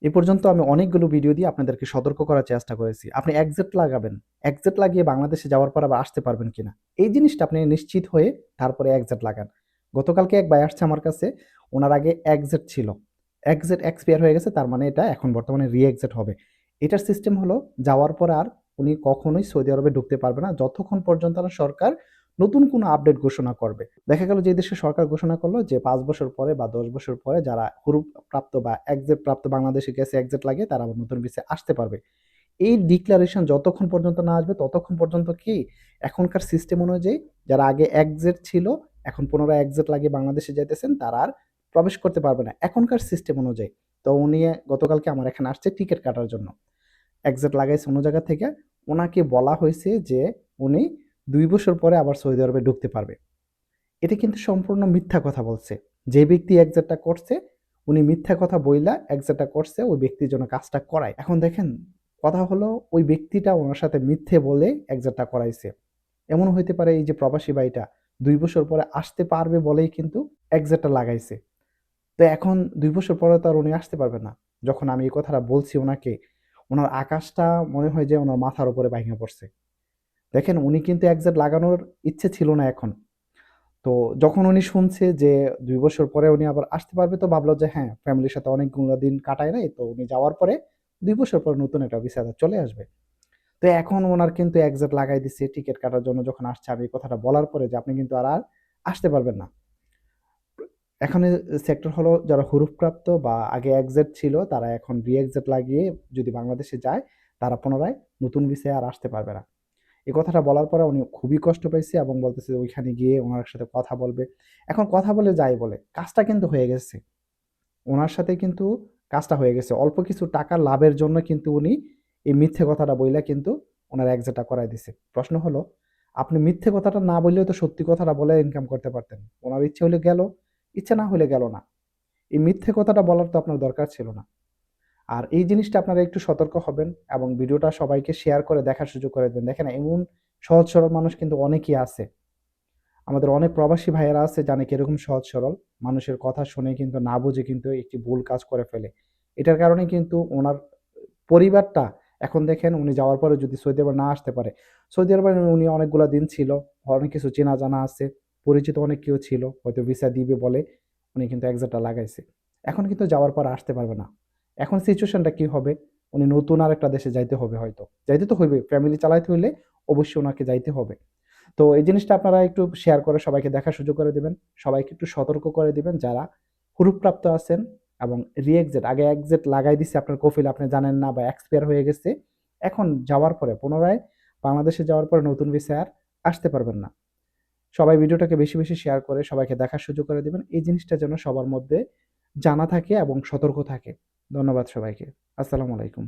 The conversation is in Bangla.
এ পর্যন্ত আমি অনেকগুলো ভিডিও দিয়ে আপনাদেরকে সতর্ক করার চেষ্টা করেছি। আপনি এক্সিট লাগাবেন। এক্সিট লাগিয়ে বাংলাদেশে যাওয়ার পর আবার আসতে পারবেন কিনা? এই জিনিসটা আপনি নিশ্চিত হয়ে তারপরে এক্সিট লাগান। গতকালকে এক ভাই আসছে আমার কাছে, উনার আগে এক্সিট ছিল। এক্সিট এক্সপায়ার হয়ে গেছে, তার মানে এটা এখন বর্তমানে রি-এক্সিট হবে। এটার সিস্টেম হলো যাওয়ার পর আর উনি কখনোই সৌদি আরবে ঢুকতে পারবে না যতক্ষণ পর্যন্ত না সরকার নতুন কোনো আপডেট ঘোষণা করবে। দেখা গেল যে দেশের সরকার ঘোষণা করলো যে ৫ বছর পরে বা ১০ বছর পরে যারা হুরুপ প্রাপ্ত বা এক্সিট প্রাপ্ত বাংলাদেশে গেছে এক্সিট লাগিয়ে তারা আবার নতুন ভিসায় আসতে পারবে। এই ডিক্লারেশন যতক্ষণ পর্যন্ত না আসবে ততক্ষণ পর্যন্ত কি এখনকার সিস্টেম অনুযায়ী যারা আগে এক্সিট ছিল এখন পুনরায় এক্সিট লাগিয়ে বাংলাদেশে যাইতেছেন তারা আর প্রবেশ করতে পারবে না এখনকার সিস্টেম অনুযায়ী। তো উনি গতকালকে আমার এখানে আসছে টিকিট কাটার জন্য। এক্সিট লাগাইছে অন্য জায়গা থেকে। উনাকে বলা হয়েছে যে উনি ২ বছর পরে আবার সৌদি আরবে ঢুকতে পারবে। এটা কিন্তু সম্পূর্ণ মিথ্যা কথা বলছে। যে ব্যক্তি এক্সিটটা করছে, উনি মিথ্যা কথা বইলা এক্সিটটা করছে, ওই ব্যক্তির জন্য কাজটা করায়। এখন দেখেন, কথা হলো ওই ব্যক্তিটা ওনার সাথে মিথ্যে বলে এক্সিটটা করাইছে। এমনও হইতে পারে এই যে প্রবাসী ভাইটা ২ বছর পরে আসতে পারবে বলেই কিন্তু এক্সিটটা লাগাইছে। তো এখন ২ বছর পরে তো আর উনি আসতে পারবে না। যখন আমি এই কথাটা বলছি উনাকে, উনার আকাশটা মনে হয় যে উনার মাথার উপরে ভাইঙা পড়ছে। দেখেন উনি কিন্তু এক্সিট লাগানোর ইচ্ছে ছিল না এখন। তো যখন উনি শুনছে যে ২ বছর পরে উনি আবার আসতে পারবে তো ভাবলো যে হ্যাঁ, ফ্যামিলির সাথে অনেকগুলো দিন কাটায় নাই। তো উনি যাওয়ার পরে ২ বছর পর নতুন একটা ভিসা চলে আসবে। তো এখন উনার কিন্তু এক্সিট লাগাই দিছে টিকেট কাটার জন্য যখন আসছে আমি এই কথাটা বলার পরে যে আপনি কিন্তু আর আসতে পারবেন না। এখন সেক্টর হলো যারা হুরুফপ্রাপ্ত বা আগে এক্সিট ছিল তারা এখন রি-এক্সিট লাগিয়ে যদি বাংলাদেশে যায় তারা পুনরায় নতুন ভিসায় আর আসতে পারবে না। এই কথাটা বলার পরে উনি খুবই কষ্ট পাইছে এবং বলতেছে যে ওইখানে গিয়ে ওনার সাথে কথা বলবে। এখন কথা বলে যাই বলে, কাজটা কিন্তু হয়ে গেছে। উনার সাথে কিন্তু কাজটা হয়ে গেছে। অল্প কিছু টাকা লাভের জন্য কিন্তু উনি এই মিথ্যে কথাটা বইলা কিন্তু উনার এক্সিটটা করায় দিছে। প্রশ্ন হলো, আপনি মিথ্যে কথাটা না বললেও তো সত্যি কথাটা বলে ইনকাম করতে পারতেন। উনার ইচ্ছে হলে গেল, ইচ্ছে না হলে গেল না। এই মিথ্যে কথাটা বলার তো আপনার দরকার ছিল না। আর এই জিনিসটা আপনারা একটু সতর্ক হবেন এবং ভিডিওটা সবাইকে শেয়ার করে দেখার সুযোগ করে দেবেন। দেখেন এমন সহজ সরল মানুষ কিন্তু অনেকেই আছে। আমাদের অনেক প্রবাসী ভাইয়েরা আছে জানে কিরকম সহজ সরল। মানুষের কথা শুনে কিন্তু না বুঝে কিন্তু একটি ভুল কাজ করে ফেলে। এটার কারণে কিন্তু ওনার পরিবারটা এখন দেখেন উনি যাওয়ার পরে যদি সৌদি আরবে না আসতে পারে, সৌদি আরবে উনি অনেকগুলা দিন ছিল, অনেক কিছু চেনা জানা আছে, পরিচিত অনেক কেউ ছিল, হয়তো ভিসা দিবে বলে উনি কিন্তু এক্সাটটা লাগাইছে। এখন কিন্তু যাওয়ার পর আসতে পারবে না। এখন সিচুয়েশনটা কি হবে? উনি নতুন আরেকটা দেশে যাইতে হবে হয়তো। যাইতে তো হইবে, ফ্যামিলি চালাইতে হইলে অবশ্যই উনাকে যাইতে হবে। তো এই জিনিসটা আপনারা একটু শেয়ার করে সবাইকে দেখার সুযোগ করে দিবেন। সবাইকে একটু সতর্ক করে দিবেন যারা হুরুপ্রাপ্ত আছেন এবং রি-এক্সিট আগে এক্সিট লাগাই দিছে আপনার কফিল আপনি জানেন না বা এক্সপায়ার হয়ে গেছে। এখন যাওয়ার পরে পুনরায় বাংলাদেশে যাওয়ার পরে নতুন ভিসায় আর আসতে পারবেন না। সবাই ভিডিওটাকে বেশি, বেশি শেয়ার করে সবাইকে দেখার সুযোগ করে দিবেন। এই জিনিসটা যেন সবার মধ্যে জানা থাকে এবং সতর্ক থাকে। ধন্যবাদ সবাইকে। আসসালামু আলাইকুম।